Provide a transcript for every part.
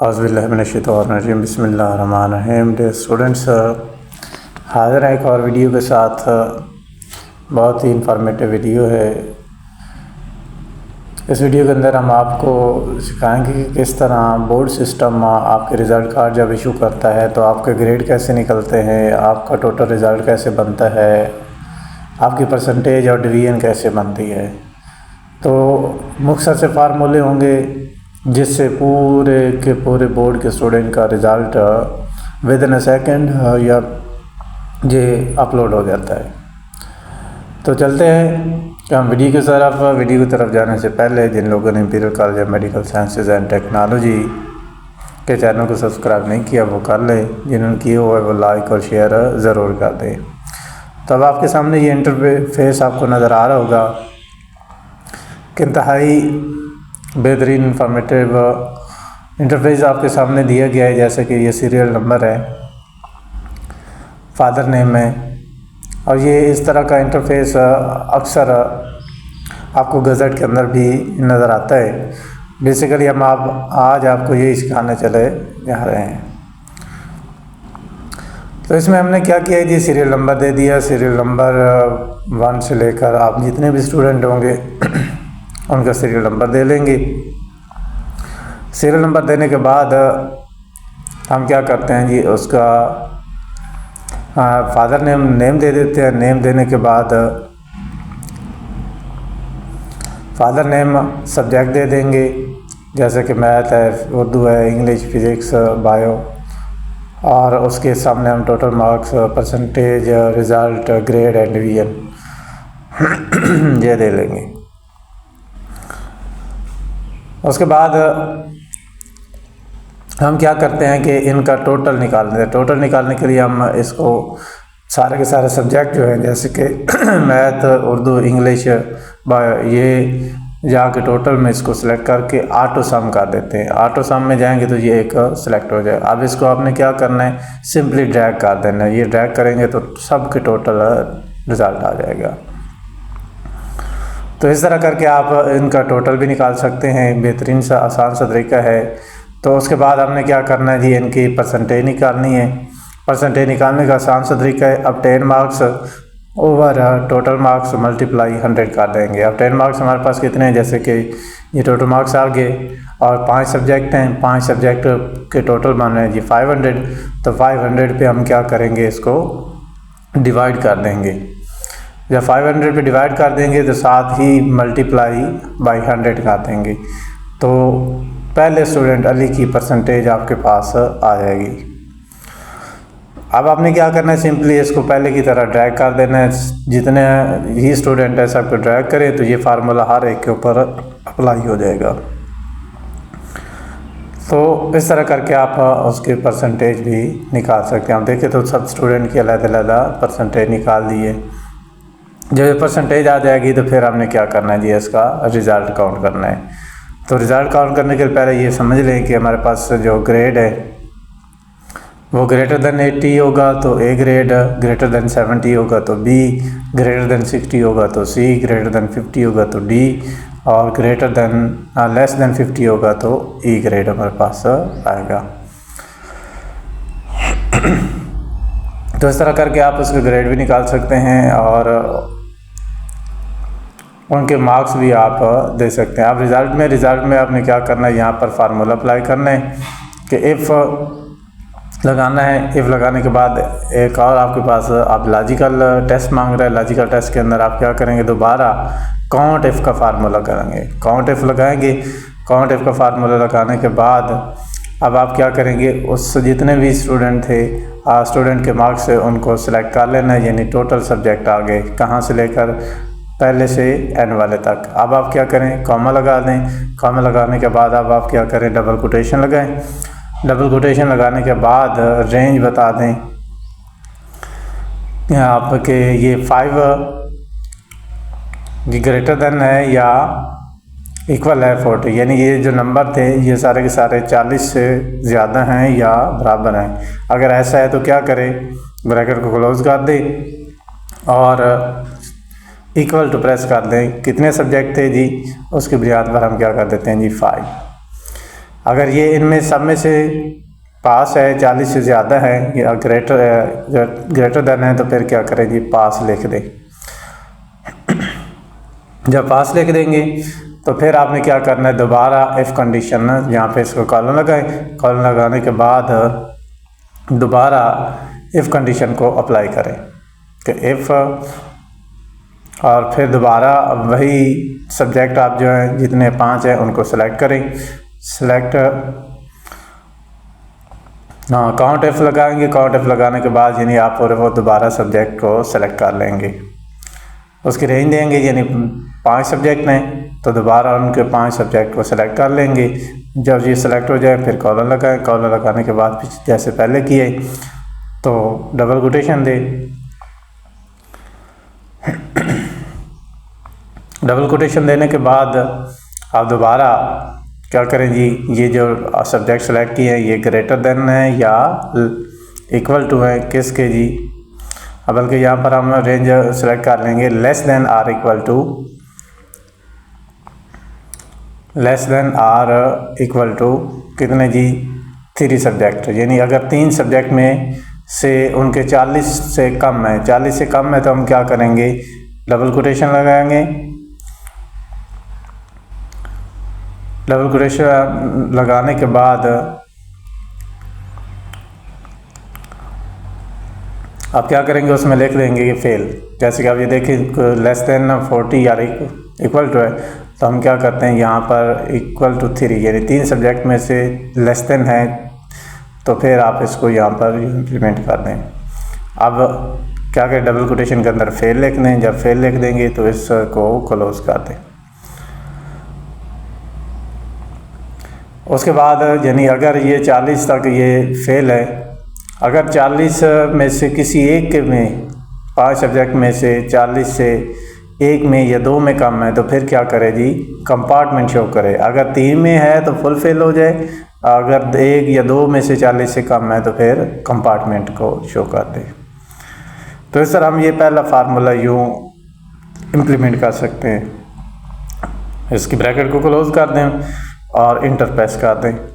औज़ुबिल्लाहि बिस्मिल्लाहिर्रहमानिर्रहीम। Dear students, हाज़िर है एक और वीडियो के साथ। बहुत ही इंफॉर्मेटिव वीडियो है। इस वीडियो के अंदर हम आपको सिखाएंगे कि किस तरह बोर्ड सिस्टम आपके रिज़ल्ट कार्ड जब इशू करता है तो आपके ग्रेड कैसे निकलते हैं, आपका टोटल रिज़ल्ट कैसे बनता है, आपकी परसेंटेज और डिवीज़न कैसे बनती है। तो मुख्तसर से फार्मूले होंगे जिससे पूरे के पूरे बोर्ड के स्टूडेंट का result with in a second या ये अपलोड हो जाता है। तो चलते हैं कि हम वीडियो की तरफ जाने से पहले जिन लोगों ने imperial college of medical sciences and technology के चैनल को सब्सक्राइब नहीं किया वो कर लें, जिन्होंने किया हुआ है वो लाइक और शेयर ज़रूर कर दें। तो अब आपके सामने ये इंटरफेस आपको नज़र आ रहा होगा कि इंतहाई बेहतरीन इंफॉर्मेटिव इंटरफेस आपके सामने दिया गया है। जैसे कि ये सीरियल नंबर है, फादर नेम है, और ये इस तरह का इंटरफेस अक्सर आपको गज़ट के अंदर भी नज़र आता है। बेसिकली हम आज आपको यही सिखाने चले जा रहे हैं। तो इसमें हमने क्या किया है जी, सीरियल नंबर दे दिया। सीरियल नंबर 1 से लेकर आप जितने भी स्टूडेंट होंगे उनका सीरियल नंबर दे लेंगे। सीरियल नंबर देने के बाद हम क्या करते हैं जी, उसका फादर नेम दे देते हैं। नेम देने के बाद फादर नेम सब्जेक्ट दे देंगे, जैसे कि मैथ है, उर्दू है, इंग्लिश, फिज़िक्स, बायो, और उसके सामने हम total marks, percentage, result, grade and division ये दे लेंगे। उसके बाद हम क्या करते हैं कि इनका टोटल निकालते हैं। टोटल निकालने के लिए हम इसको सारे के सारे सब्जेक्ट जो हैं, जैसे कि मैथ, उर्दू, इंग्लिश, बायो, ये जाके टोटल में इसको सिलेक्ट करके ऑटो सम कर देते हैं। ऑटो सम में जाएंगे तो ये एक सिलेक्ट हो जाए। अब इसको आपने क्या करना है, सिंपली ड्रैग कर देना है। ये ड्रैग करेंगे तो सब के टोटल रिज़ल्ट आ जाएगा। तो इस तरह करके आप इनका टोटल भी निकाल सकते हैं। बेहतरीन सा आसान सा तरीका है। तो उसके बाद हमने क्या करना है जी, इनकी परसेंटेज निकालनी है। परसेंटेज निकालने का आसान सा तरीका है, अब 10 marks over total marks multiply 100 कर देंगे। अब 10 मार्क्स हमारे पास कितने हैं, जैसे कि ये टोटल मार्क्स आ गए और 5 सब्जेक्ट हैं। 5 सब्जेक्ट के टोटल बन रहे हैं जी 500। तो 500 पे हम क्या करेंगे, इसको डिवाइड कर देंगे। जब 500 पे डिवाइड कर देंगे तो साथ ही मल्टीप्लाई बाई 100 कर देंगे। तो पहले स्टूडेंट अली की परसेंटेज आपके पास आ जाएगी। अब आपने क्या करना है, सिंपली इसको पहले की तरह ड्रैग कर देना है। जितने ही स्टूडेंट है सबको ड्रैग करें तो ये फार्मूला हर एक के ऊपर अप्लाई हो जाएगा। तो इस तरह करके आप उसके परसेंटेज भी निकाल सकते हैं। आप देखें तो सब स्टूडेंट की अलग-अलग परसेंटेज निकाल दिए। जब ये परसेंटेज आ जाएगी तो फिर हमने क्या करना है जी, इसका रिज़ल्ट काउंट करना है। तो रिज़ल्ट काउंट करने के पहले ये समझ लें कि हमारे पास जो ग्रेड है वो ग्रेटर देन 80 होगा तो ए ग्रेड, ग्रेटर देन 70 होगा तो बी, ग्रेटर देन 60 होगा तो सी, ग्रेटर देन 50 होगा तो डी, और ग्रेटर देन लेस देन 50 होगा तो ई ग्रेड हमारे पास आएगा। तो इस तरह करके आप उसके ग्रेड भी निकाल सकते हैं और उनके मार्क्स भी आप दे सकते हैं। आप रिज़ल्ट में आपने क्या करना है, यहाँ पर फार्मूला अप्लाई करना है कि इफ़ लगाना है। इफ़ लगाने के बाद एक और आपके पास आप लॉजिकल टेस्ट मांग रहे हैं। लॉजिकल टेस्ट के अंदर आप क्या करेंगे, दोबारा काउंट इफ़ का फार्मूला करेंगे। काउंट इफ़ लगाएंगे। काउंट इफ़ का फार्मूला लगाने के बाद अब आप क्या करेंगे, उस जितने भी स्टूडेंट थे स्टूडेंट के मार्क्स से उनको सिलेक्ट कर लेना है, यानी टोटल सब्जेक्ट आ गए कहाँ से लेकर पहले से एंड वाले तक। अब आप क्या करें, कॉमा लगा दें। कॉमा लगाने के बाद अब आप क्या करें, डबल कोटेशन लगाएं। डबल कोटेशन लगाने के बाद रेंज बता दें आपके ये 5 ग्रेटर देन है या इक्वल है 40, यानी ये जो नंबर थे ये सारे के सारे 40 से ज़्यादा हैं या बराबर हैं। अगर ऐसा है तो क्या करें, ब्रैकेट को क्लोज़ कर दें और इक्वल टू प्रेस कर दें। कितने सब्जेक्ट थे जी, उसकी बुनियाद पर हम क्या कर देते हैं जी 5। अगर ये इनमें सब में से पास है, 40 से ज़्यादा है या ग्रेटर देन है, तो फिर क्या करें जी, पास लिख दें। जब पास लिख देंगे तो फिर आपने क्या करना है, दोबारा इफ़ कंडीशन यहाँ पे इसको कॉलन लगाएं। कॉलन लगाने के बाद दोबारा इफ़ कंडीशन को अप्लाई करें कि इफ़, और फिर दोबारा वही सब्जेक्ट आप जो है जितने 5 हैं उनको सेलेक्ट करें। सेलेक्ट काउंट इफ़ लगाएंगे। काउंट इफ़ लगाने के बाद यानी आप और वो दोबारा सब्जेक्ट को सेलेक्ट कर लेंगे। उसकी रेंज देंगे, यानी 5 सब्जेक्ट हैं तो दोबारा उनके 5 सब्जेक्ट को सेलेक्ट कर लेंगे। जब ये सेलेक्ट हो जाए फिर कॉलन लगाएं। कॉलन लगाने के बाद जैसे पहले किए तो डबल कोटेशन दे। डबल कोटेशन देने के बाद आप दोबारा क्या करें जी, ये जो सब्जेक्ट सेलेक्ट किए हैं ये ग्रेटर देन है या इक्वल टू है किसके जी, बल्कि यहाँ पर हम रेंज सेलेक्ट कर लेंगे less than or equal to, less than or equal to कितने जी, 3 सब्जेक्ट। यानी अगर 3 सब्जेक्ट में से उनके 40 से कम है, 40 से कम है तो हम क्या करेंगे, डबल कोटेशन लगाएंगे। डबल कोटेशन लगाने के बाद आप क्या करेंगे, उसमें लिख देंगे कि फेल। जैसे कि आप ये देखें लेस देन 40 या इक्वल टू है तो हम क्या करते हैं यहाँ पर इक्वल टू 3, यानी 3 सब्जेक्ट में से लेस देन है तो फिर आप इसको यहाँ पर इम्प्लीमेंट कर दें। अब क्या करें, डबल कोटेशन के अंदर फेल लिख दें। जब फेल लिख देंगे तो इसको क्लोज कर दें। उसके बाद यानी अगर ये 40 तक ये फेल है, अगर 40 में से किसी एक में 5 सब्जेक्ट में से 40 से एक में या 2 में कम है तो फिर क्या करे जी, कंपार्टमेंट शो करे। अगर 3 में है तो फुल फेल हो जाए, अगर 1 या 2 में से 40 से कम है तो फिर कंपार्टमेंट को शो कर दे। तो इस तरह हम ये पहला फार्मूला यूँ इम्प्लीमेंट कर सकते हैं। इसकी ब्रैकेट को क्लोज कर दें और इंटर प्रेस कर दें।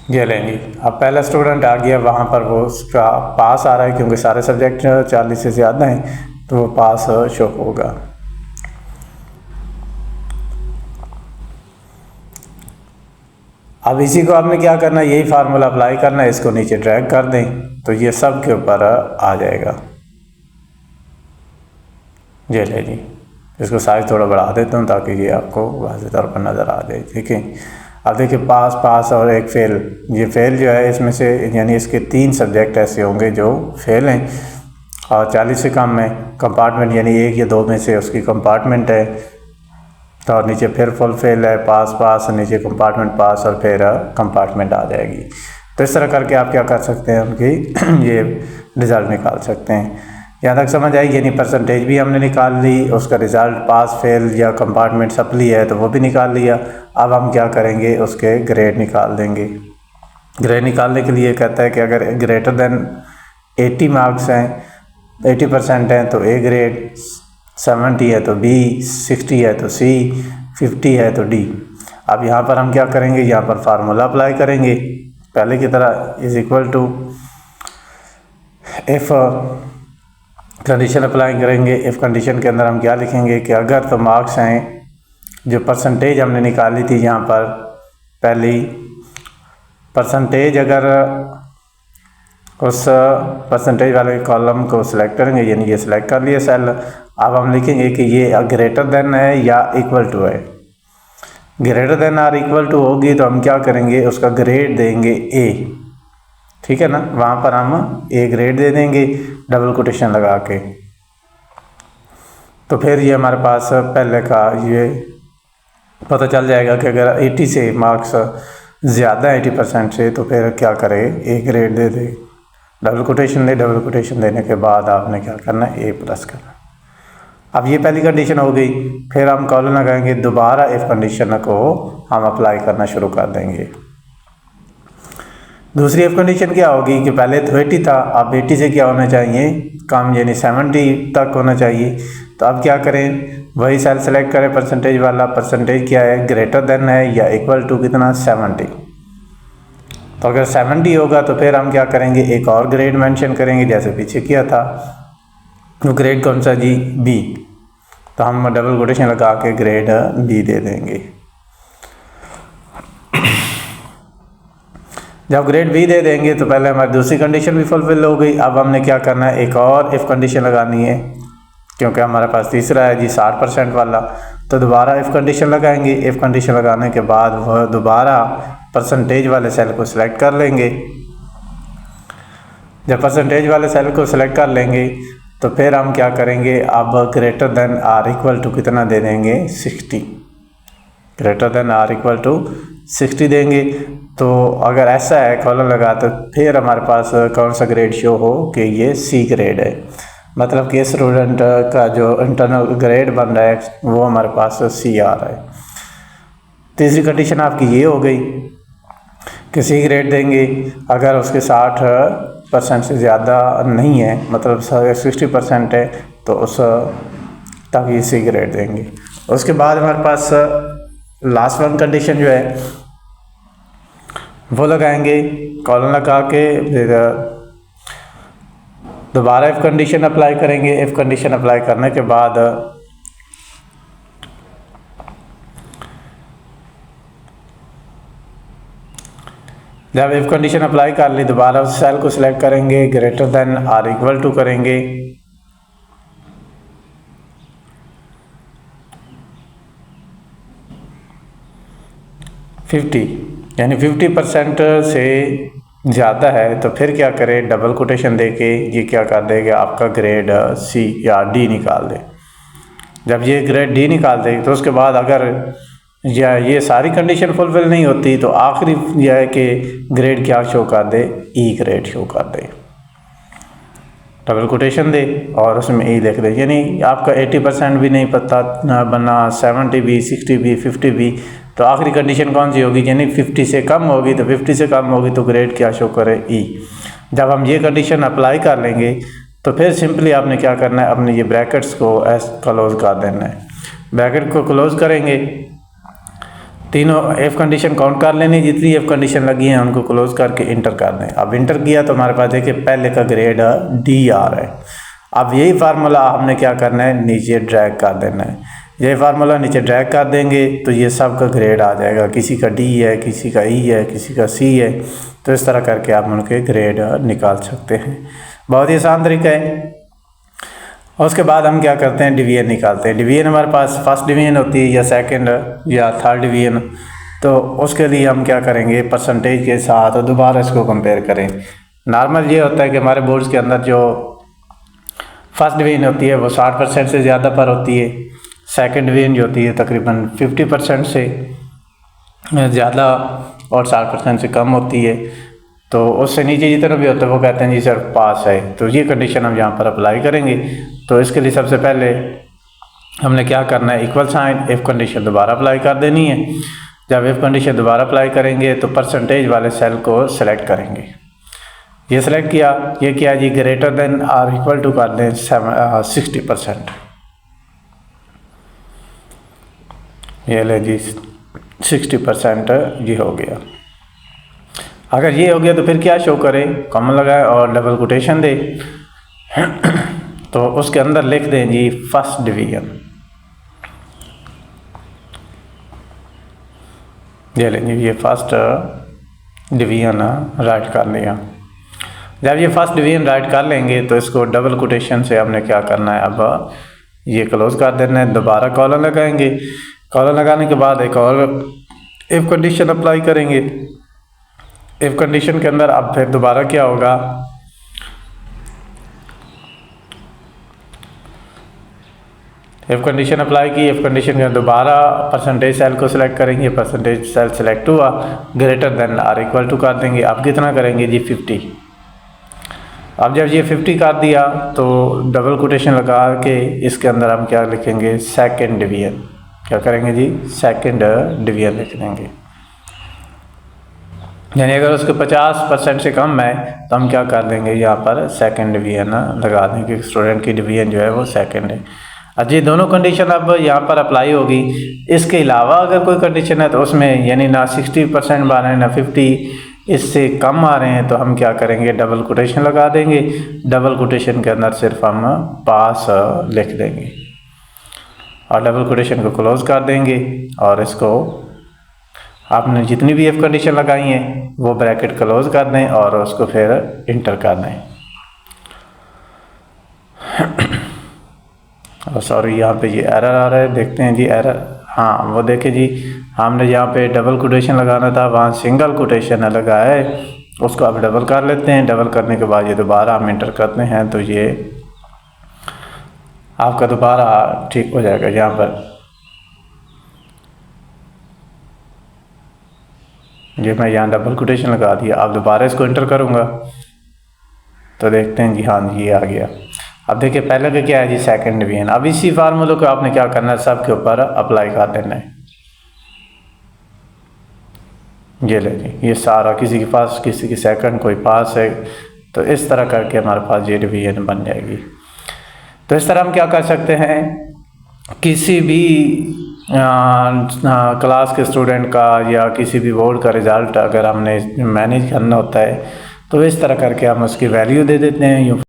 ये लेंगे, अब पहला स्टूडेंट आ गया, वहाँ पर वो उसका पास आ रहा है क्योंकि सारे सब्जेक्ट 40 से ज़्यादा हैं तो वो पास शो होगा। अब इसी को आपने क्या करना है, यही फार्मूला अप्लाई करना है, इसको नीचे ड्रैग कर दें तो ये सब के ऊपर आ जाएगा। ये ले जी, इसको साइज थोड़ा बढ़ा देता हूँ ताकि ये आपको वाज़ेह तौर पर नज़र आ जाए। ठीक है, अब देखिए पास पास और एक फेल। ये फेल जो है इसमें से यानी इसके 3 सब्जेक्ट ऐसे होंगे जो फेल हैं और 40 से कम में कंपार्टमेंट यानी 1 या 2 में से उसकी कंपार्टमेंट है तो और नीचे फिर फुल फेल है, पास पास, नीचे कंपार्टमेंट पास और फिर कंपार्टमेंट आ जाएगी। तो इस तरह करके आप क्या कर सकते हैं, उनकी ये रिज़ल्ट निकाल सकते हैं। यहाँ तक समझ आई, यानी परसेंटेज भी हमने निकाल ली, उसका रिज़ल्ट पास फेल या कंपार्टमेंट सप्ली है तो वो भी निकाल लिया। अब हम क्या करेंगे, उसके ग्रेड निकाल देंगे। ग्रेड निकालने के लिए कहता है कि अगर ग्रेटर देन 80 मार्क्स हैं, 80% हैं तो ए ग्रेड, 70 है तो बी, 60 है तो सी, 50 है तो डी। अब यहाँ पर हम क्या करेंगे, यहाँ पर फार्मूला अप्लाई करेंगे पहले की तरह, is equal to if condition apply करेंगे। इफ़ कंडीशन के अंदर हम क्या लिखेंगे कि अगर तो मार्क्स हैं, जो परसेंटेज हमने निकाली थी यहाँ पर पहली परसेंटेज, अगर उस परसेंटेज वाले कॉलम को सिलेक्ट करेंगे, यानी ये सिलेक्ट कर लिया सेल। अब हम लिखेंगे कि ये ग्रेटर देन है या इक्वल टू है। ग्रेटर देन और इक्वल टू होगी तो हम क्या करेंगे, उसका ग्रेड देंगे ए। ठीक है ना, वहाँ पर हम ए ग्रेड दे देंगे डबल कोटेशन लगा के। तो फिर ये हमारे पास पहले का ये पता चल जाएगा कि अगर 80 से मार्क्स ज़्यादा 80% से तो फिर क्या करें, A grade they they, double quotation they. Double quotation देने के बाद आपने क्या करना है, ए प्लस करना। अब ये पहली कंडीशन हो गई, फिर हम कॉलन लगाएंगे, दोबारा इफ़ कंडीशन को हम अप्लाई करना शुरू कर देंगे। दूसरी इफ कंडीशन क्या होगी कि पहले तो 80 था, अब 80 से क्या होना चाहिए कम, यानी 70 तक होना चाहिए। तो अब क्या करें, वही सेल सेलेक्ट करें परसेंटेज वाला। परसेंटेज क्या है, ग्रेटर देन है या इक्वल टू कितना, 70। तो अगर 70 होगा तो फिर हम क्या करेंगे, एक और ग्रेड मेंशन करेंगे जैसे पीछे किया था। तो ग्रेड कौन सा जी, बी। तो हम डबल कोटेशन लगा के ग्रेड बी दे देंगे। जब ग्रेड बी दे देंगे तो पहले हमारी दूसरी कंडीशन भी फुलफिल हो गई। अब हमने क्या करना है, एक और इफ़ कंडीशन लगानी है, क्योंकि हमारे पास तीसरा है जी 60% वाला। तो दोबारा इफ़ कंडीशन लगाएंगे। इफ़ कंडीशन लगाने के बाद वह दोबारा परसेंटेज वाले सेल को सिलेक्ट कर लेंगे। जब परसेंटेज वाले सेल को सिलेक्ट कर लेंगे तो फिर हम क्या करेंगे, अब greater than or equal to कितना दे देंगे, 60। Greater than or equal to 60 देंगे। तो अगर ऐसा है कॉलम लगा तो फिर हमारे पास कौन सा ग्रेड शो हो कि ये सी ग्रेड है, मतलब कि स्टूडेंट का जो इंटरनल ग्रेड बन रहा है वो हमारे पास सी आ रहा है। तीसरी कंडीशन आपकी ये हो गई कि सी ग्रेड देंगे अगर उसके 60% से ज़्यादा नहीं है, मतलब 60% है तो उस तब ये सी ग्रेड देंगे। उसके बाद हमारे पास लास्ट वन कंडीशन जो है वो लगाएंगे, कॉलम लगा के फिर दोबारा इफ़ कंडीशन अप्लाई करेंगे। इफ़ कंडीशन अप्लाई करने के बाद जब इफ़ कंडीशन अप्लाई कर ली दोबारा उस सेल को सिलेक्ट करेंगे, greater than or equal to करेंगे। यानी 50% से ज़्यादा है तो फिर क्या करें, डबल कोटेशन दे के ये क्या कर देगा, आपका ग्रेड सी या डी निकाल दे। जब ये ग्रेड डी निकाल दे तो उसके बाद अगर या ये सारी कंडीशन फुलफिल नहीं होती तो आखिरी यह है कि ग्रेड क्या शो कर दे, ई ग्रेड शो कर दे। डबल कोटेशन दे और उसमें ई लिख दे। यानी आपका 80% भी नहीं पता बना, 70 भी, 60 भी, 50 भी, तो आखिरी कंडीशन कौन सी होगी, यानी 50 से कम होगी। तो 50 से कम होगी तो ग्रेड क्या शो करे, ई। जब हम ये कंडीशन अप्लाई कर लेंगे तो फिर सिंपली आपने क्या करना है, अपने ये ब्रैकेट्स को क्लोज कर देना है। ब्रैकेट को क्लोज करेंगे, तीनों एफ कंडीशन काउंट कर लेनी, जितनी एफ कंडीशन लगी हैं उनको क्लोज करके इंटर कर दें। अब इंटर किया तो हमारे पास देखिए पहले का ग्रेड डी आ रहा है। अब यही फार्मूला हमने क्या करना है, नीचे ड्रैग कर देना है। यही फार्मूला नीचे ड्रैग कर देंगे तो ये सब का ग्रेड आ जाएगा, किसी का डी है, किसी का ई है, किसी का सी है। तो इस तरह करके आप उनके ग्रेड निकाल सकते हैं। बहुत ही आसान तरीका है। और उसके बाद हम क्या करते हैं, डिवीजन निकालते हैं। डिवीजन हमारे पास फर्स्ट डिवीजन होती है या सेकंड या थर्ड डिवीजन। तो उसके लिए हम क्या करेंगे, परसेंटेज के साथ दोबारा इसको कंपेयर करें। नॉर्मल ये होता है कि हमारे बोर्ड्स के अंदर जो फर्स्ट डिवीजन होती है वो 60% से ज़्यादा पर होती है। सेकंड डिवीजन जो होती है तकरीबन 50% से ज़्यादा और 60% से कम होती है। तो उससे नीचे जितना भी होता है वो कहते हैं जी सर पास है। तो ये कंडीशन हम यहाँ पर अप्लाई करेंगे। तो इसके लिए सबसे पहले हमने क्या करना है, इक्वल साइन इफ़ कंडीशन दोबारा अप्लाई कर देनी है। जब इफ़ कंडीशन दोबारा अप्लाई करेंगे तो परसेंटेज वाले सेल को सिलेक्ट करेंगे। ये सिलेक्ट किया, ये किया जी greater than or equal to कर दें 60%। ये ले जी 60% ये हो गया। अगर ये हो गया तो फिर क्या शो करे, कॉमन लगाए और डबल कोटेशन दे। तो उसके अंदर लिख दें जी फर्स्ट डिवीजन। ये लेंगे ये फर्स्ट डिवीजन राइट कर लिया। जब ये फर्स्ट डिवीजन राइट कर लेंगे तो इसको डबल कोटेशन से हमने क्या करना है, अब ये क्लोज कर देना है। दोबारा कॉलम लगाएंगे। कॉलम लगाने के बाद एक और इफ़ कंडीशन अप्लाई करेंगे। इफ़ कंडीशन के अंदर अब फिर दोबारा क्या होगा, इफ़ कंडीशन अप्लाई की, इफ़ कंडीशन के दोबारा परसेंटेज सेल को सिलेक्ट करेंगे। परसेंटेज सेल सिलेक्ट हुआ, greater than or equal to कर देंगे। अब कितना करेंगे जी 50। अब जब ये 50 कर दिया तो डबल कोटेशन लगा के इसके अंदर हम क्या लिखेंगे, सेकंड डिवीजन। क्या करेंगे जी, सेकंड डिवीजन लिख देंगे। यानी अगर उसके 50% से कम है तो हम क्या कर देंगे, यहाँ पर सेकंड डिवीज़न लगा देंगे कि स्टूडेंट की डिवीज़न जो है वो सेकंड है। अच्छा, ये दोनों कंडीशन अब यहाँ पर अप्लाई होगी। इसके अलावा अगर कोई कंडीशन है तो उसमें यानी ना 60% आ रहे हैं ना 50, इससे कम आ रहे हैं, तो हम क्या करेंगे, डबल कोटेशन लगा देंगे। डबल कोटेशन के अंदर सिर्फ हम पास लिख देंगे और डबल कोटेशन को क्लोज कर देंगे, और इसको आपने जितनी भी एफ कंडीशन लगाई हैं वो ब्रैकेट क्लोज कर दें और उसको फिर इंटर कर दें। और सॉरी, यहाँ पे ये एरर आ रहा है, देखते हैं जी एरर। हाँ, वो देखें जी, हमने यहाँ पे डबल कोटेशन लगाना था, वहाँ सिंगल कोटेशन लगा है, उसको आप डबल कर लेते हैं। डबल करने के बाद ये दोबारा हम इंटर करते हैं तो ये आपका दोबारा ठीक हो जाएगा। यहाँ पर ये मैं यहाँ डबल कोटेशन लगा दिया, अब दोबारा इसको इंटर करूँगा तो देखते हैं जी, हाँ जी ये आ गया। अब देखिए पहले का क्या है जी, सेकंड डिवीजन। अब इसी फार्मूले को आपने क्या करना है, सब के ऊपर अप्लाई कर देना है। ये ले जी, ये सारा किसी के पास, किसी की सेकंड, कोई पास है, तो इस तरह करके हमारे पास ये डिवीजन बन जाएगी। तो इस तरह हम क्या कर सकते हैं, किसी भी क्लास के स्टूडेंट का या किसी भी बोर्ड का रिज़ल्ट अगर हमने मैनेज करना होता है तो इस तरह करके हम उसकी वैल्यू दे देते हैं।